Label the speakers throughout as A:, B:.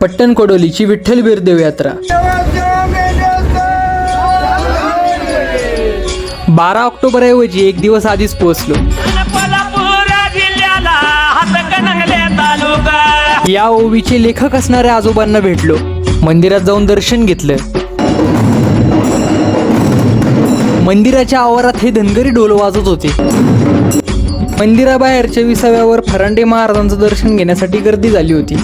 A: पट्टण कोडोलीची विठ्ठल बिरदेव यात्रा 12 ऑक्टोबरऐवजी एक दिवस आधीच पोहोचलो. या ओवीचे लेखक असणाऱ्या आजोबांना भेटलो. मंदिरात जाऊन दर्शन घेतलं. मंदिराच्या आवारात हे धनगरी ढोल वाजत होते. मंदिराबाहेरच्या विसाव्यावर फरांडे महाराजांचं दर्शन घेण्यासाठी गर्दी झाली होती.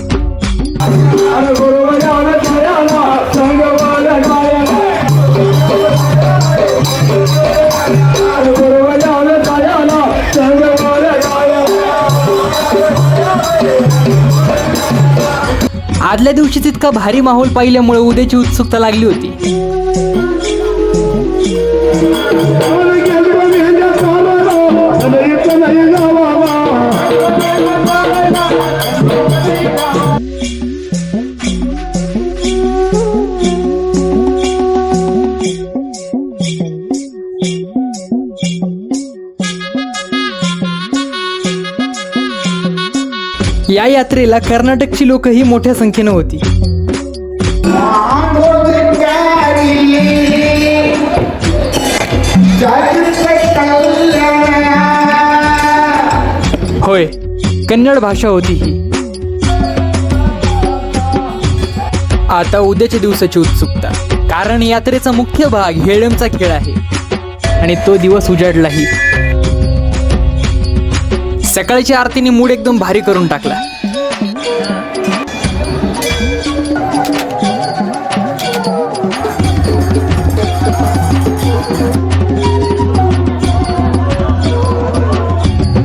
A: आदल्या दिवशीच इतका भारी माहोल पाहिल्यामुळे उद्याची उत्सुकता लागली होती. या यात्रेला कर्नाटकची लोकही मोठ्या संख्येने होती. होय, कन्नड भाषा होती ही. आता उद्याच्या दिवसाची उत्सुकता, कारण यात्रेचा मुख्य भाग हेळमचा खेळ आहे आणि तो दिवस उजाडलाही. सकाळच्या आरतीने मूड एकदम भारी करून टाकला.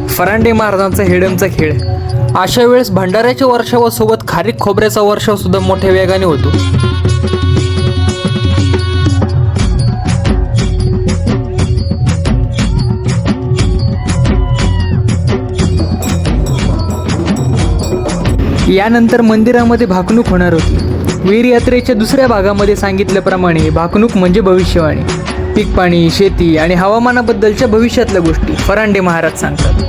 A: फरांडे महाराजांचा हेडमचा खेळ. अशा वेळेस भंडाऱ्याच्या वर्षावासोबत खारीक खोबऱ्याचा वर्षाव सुद्धा मोठ्या वेगाने होतो. यानंतर मंदिरामध्ये भाकणूक होणार होती. वीर यात्रेच्या दुसऱ्या भागामध्ये सांगितल्याप्रमाणे भाकणूक म्हणजे भविष्यवाणी. पीक पाणी, शेती आणि हवामानाबद्दलच्या भविष्यातल्या गोष्टी फरांडे महाराज सांगतात.